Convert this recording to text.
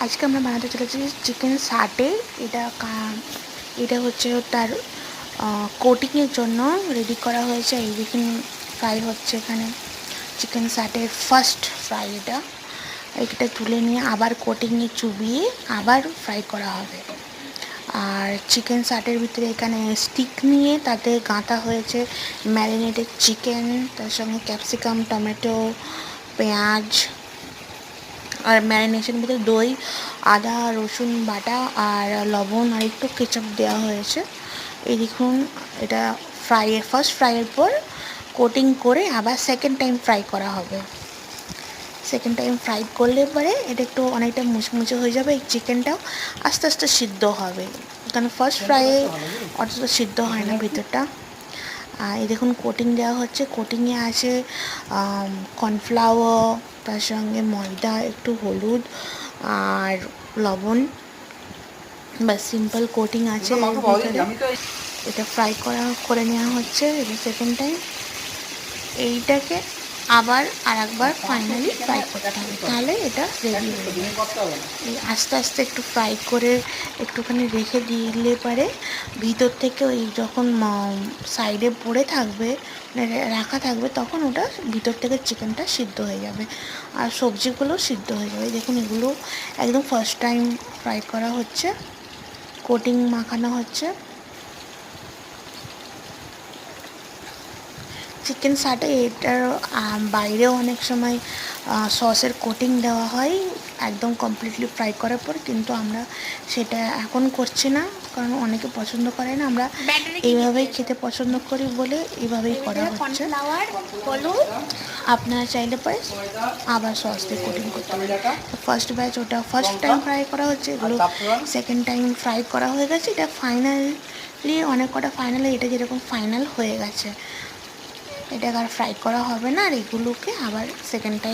আজকে আমরা বানাতে চলেছি চিকেন সাটে। এটা হচ্ছে তার কোটিংয়ের জন্য রেডি করা হয়েছে। এই দেখুন ফ্রাই হচ্ছে এখানে চিকেন সাটের ফার্স্ট ফ্রাই। এটা তুলে নিয়ে আবার কোটিংয়ে চুবিয়ে আবার ফ্রাই করা হবে। আর চিকেন সাটের ভিতরে এখানে স্টিক নিয়ে তাতে গাঁথা হয়েছে ম্যারিনেটেড চিকেন, তার সঙ্গে ক্যাপসিকাম, টমেটো, পেঁয়াজ, আর ম্যারিনেশনের ভিতরে দই, আদা রসুন বাটা আর লবণ আর একটু কেচাপ দেওয়া হয়েছে। এই দেখুন এটা ফার্স্ট ফ্রাইয়ের পর কোটিং করে আবার সেকেন্ড টাইম ফ্রাই করা হবে। সেকেন্ড টাইম ফ্রাই করলে পরে এটা একটু অনেকটা মুচমুচে হয়ে যাবে। এই চিকেনটাও আস্তে আস্তে সিদ্ধ হবে, কারণ ফার্স্ট ফ্রাইয়ে অতটা সিদ্ধ হয় না ভিতরটা। এই দেখুন কোটিং দেওয়া হচ্ছে। কোটিংয়ে আছে কর্নফ্লাওয়ার, তার সঙ্গে ময়দা, একটু হলুদ আর লবণ, বা সিম্পল কোটিং আছে। এটা ফ্রাই করে নেওয়া হচ্ছে। এটা সেকেন্ড টাইম এইটাকে আবার আর একবার ফাইনালি ফ্রাই করতে হবে, তাহলে এটা রেডি হয়ে যাবে। এই আস্তে আস্তে একটু ফ্রাই করে একটুখানি রেখে দিলে পারে ভিতর থেকে ওই যখন সাইডে পড়ে থাকবে, রাখা থাকবে, তখন ওটা ভিতর থেকে চিকেনটা সিদ্ধ হয়ে যাবে আর সবজিগুলো সিদ্ধ হয়ে যাবে। দেখুন এগুলো একদম ফার্স্ট টাইম ফ্রাই করা হচ্ছে, কোটিং মাখানো হচ্ছে। চিকেন সাটে এটার বাইরেও অনেক সময় সসের কোটিং দেওয়া হয় একদম কমপ্লিটলি ফ্রাই করার পর, কিন্তু আমরা সেটা এখন করছি না, কারণ অনেকে পছন্দ করে না। আমরা এইভাবেই খেতে পছন্দ করি বলে এইভাবেই করা হচ্ছে। আপনারা চাইলে পরে আবার সস দিয়ে কোটিং করতে পারেন। ফার্স্ট ব্যাচ ওটা ফার্স্ট টাইম ফ্রাই করা হচ্ছে, এগুলো সেকেন্ড টাইম ফ্রাই করা হয়ে গেছে। এটা ফাইনালি অনেক কটা ফাইনালি এটা যেরকম ফাইনাল হয়ে গেছে, এটাকে আর ফ্রাই করা হবে না, আর এগুলোকে আবার সেকেন্ড টাইম